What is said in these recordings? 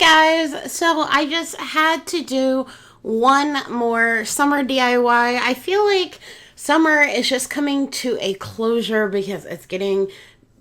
Guys, so I just had to do one more summer DIY. I feel like summer is just coming to a closure because it's getting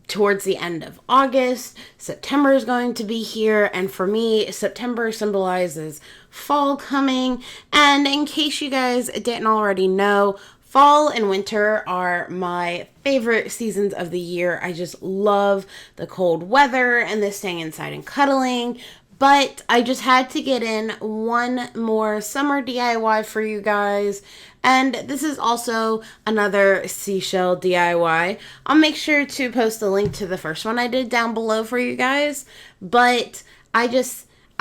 towards the end of August. September is going to be here, and for me, September symbolizes fall coming. And in case you guys didn't already know, fall and winter are my favorite seasons of the year. I just love the cold weather and the staying inside and cuddling. But I just had to get in one more summer DIY for you guys. And this is also another seashell DIY. I'll make sure to post a link to the first one I did down below for you guys. But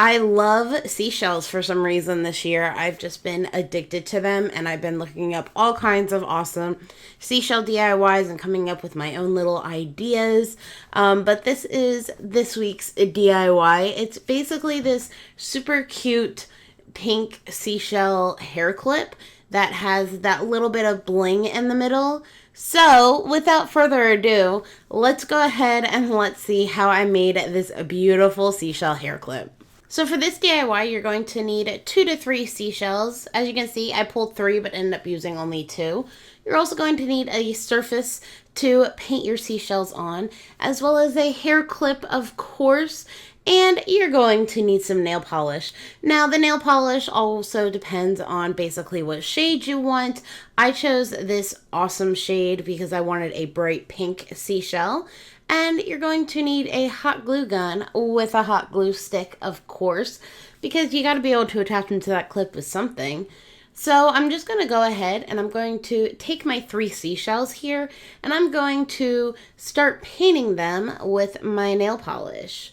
I love seashells for some reason this year. I've just been addicted to them, and I've been looking up all kinds of awesome seashell DIYs and coming up with my own little ideas. But this is this week's DIY. It's basically this super cute pink seashell hair clip that has that little bit of bling in the middle. So, without further ado, let's go ahead and let's see how I made this beautiful seashell hair clip. So for this DIY, you're going to need 2 to 3 seashells. As you can see, I pulled 3 but ended up using only 2. You're also going to need a surface to paint your seashells on, as well as a hair clip, of course, and you're going to need some nail polish. Now, the nail polish also depends on basically what shade you want. I chose this awesome shade because I wanted a bright pink seashell. And you're going to need a hot glue gun with a hot glue stick, of course, because you got to be able to attach them to that clip with something. So I'm just going to go ahead and I'm going to take my 3 seashells here and I'm going to start painting them with my nail polish.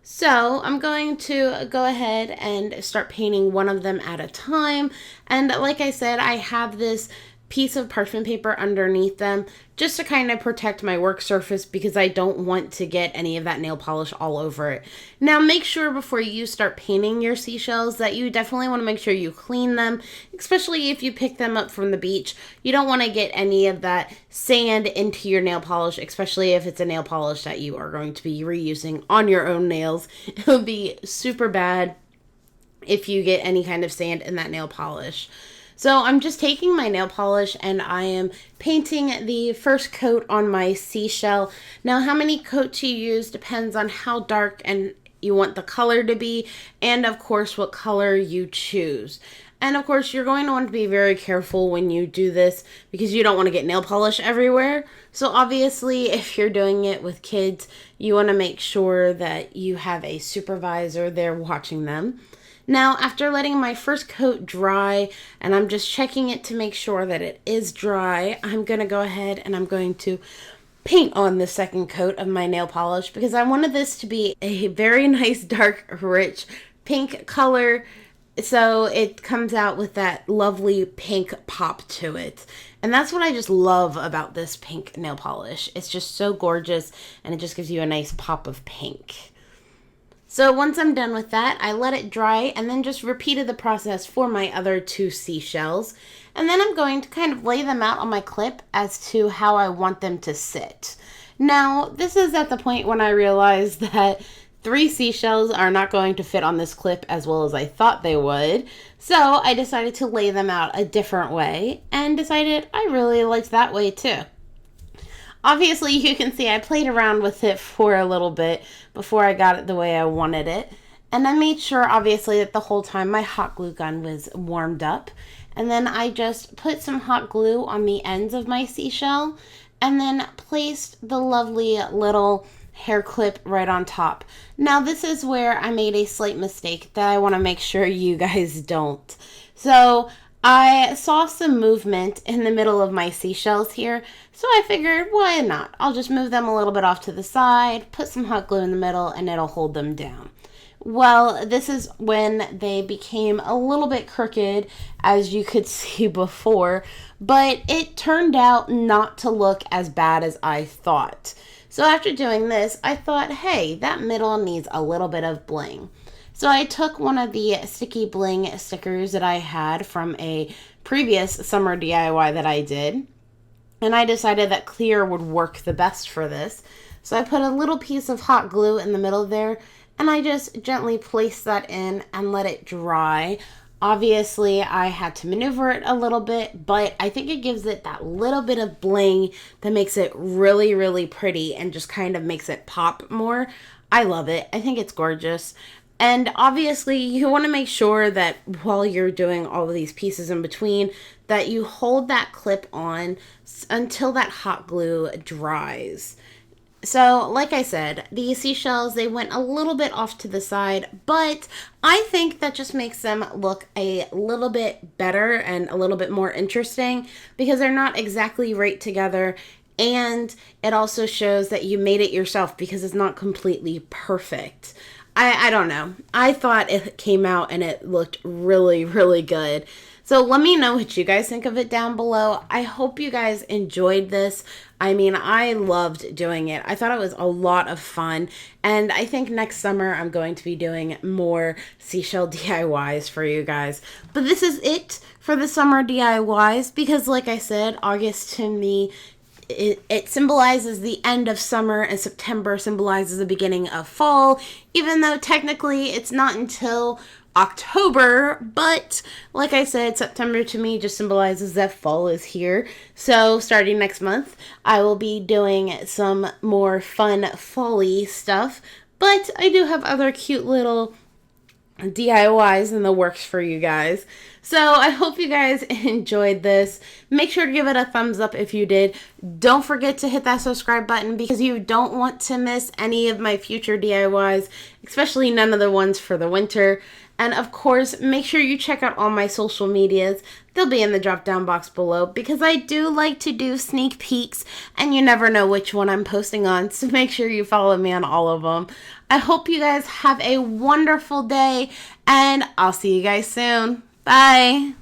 So I'm going to go ahead and start painting one of them at a time. And like I said, I have this piece of parchment paper underneath them just to kind of protect my work surface because I don't want to get any of that nail polish all over it. Now, make sure before you start painting your seashells that you definitely want to make sure you clean them, especially if you pick them up from the beach. You don't want to get any of that sand into your nail polish, especially if it's a nail polish that you are going to be reusing on your own nails. It would be super bad if you get any kind of sand in that nail polish. So I'm just taking my nail polish and I am painting the first coat on my seashell. Now, how many coats you use depends on how dark and you want the color to be, and of course what color you choose. And of course you're going to want to be very careful when you do this because you don't want to get nail polish everywhere. So obviously if you're doing it with kids, you want to make sure that you have a supervisor there watching them. Now, after letting my first coat dry, and I'm just checking it to make sure that it is dry, I'm going to go ahead and I'm going to paint on the second coat of my nail polish because I wanted this to be a very nice, dark, rich pink color, so it comes out with that lovely pink pop to it. And that's what I just love about this pink nail polish. It's just so gorgeous, and it just gives you a nice pop of pink. So once I'm done with that, I let it dry and then just repeated the process for my other 2 seashells. And then I'm going to kind of lay them out on my clip as to how I want them to sit. Now, this is at the point when I realized that 3 seashells are not going to fit on this clip as well as I thought they would. So I decided to lay them out a different way and decided I really liked that way too. Obviously, you can see I played around with it for a little bit before I got it the way I wanted it. And I made sure, obviously, that the whole time my hot glue gun was warmed up. And then I just put some hot glue on the ends of my seashell and then placed the lovely little hair clip right on top. Now, this is where I made a slight mistake that I want to make sure you guys don't. So I saw some movement in the middle of my seashells here, so I figured, why not? I'll just move them a little bit off to the side, put some hot glue in the middle, and it'll hold them down. Well, this is when they became a little bit crooked, as you could see before, but it turned out not to look as bad as I thought. So after doing this, I thought, hey, that middle needs a little bit of bling. So I took one of the sticky bling stickers that I had from a previous summer DIY that I did, and I decided that clear would work the best for this. So I put a little piece of hot glue in the middle there, and I just gently place that in and let it dry. Obviously, I had to maneuver it a little bit, but I think it gives it that little bit of bling that makes it really, really pretty and just kind of makes it pop more. I love it. I think it's gorgeous. And obviously, you want to make sure that while you're doing all of these pieces in between, that you hold that clip on until that hot glue dries. So, like I said, the seashells, they went a little bit off to the side, but I think that just makes them look a little bit better and a little bit more interesting because they're not exactly right together. And it also shows that you made it yourself because it's not completely perfect. I don't know. I thought it came out and it looked really, really good. So let me know what you guys think of it down below. I hope you guys enjoyed this. I mean, I loved doing it. I thought it was a lot of fun. And I think next summer I'm going to be doing more seashell DIYs for you guys. But this is it for the summer DIYs because like I said, August to me, it symbolizes the end of summer and September symbolizes the beginning of fall, even though technically it's not until October, but like I said, September to me just symbolizes that fall is here. So starting next month, I will be doing some more fun fall-y stuff, but I do have other cute little DIYs in the works for you guys. So I hope you guys enjoyed this. Make sure to give it a thumbs up if you did. Don't forget to hit that subscribe button because you don't want to miss any of my future DIYs, especially none of the ones for the winter. And of course, make sure you check out all my social medias. They'll be in the drop down box below because I do like to do sneak peeks and you never know which one I'm posting on. So make sure you follow me on all of them. I hope you guys have a wonderful day and I'll see you guys soon. Bye.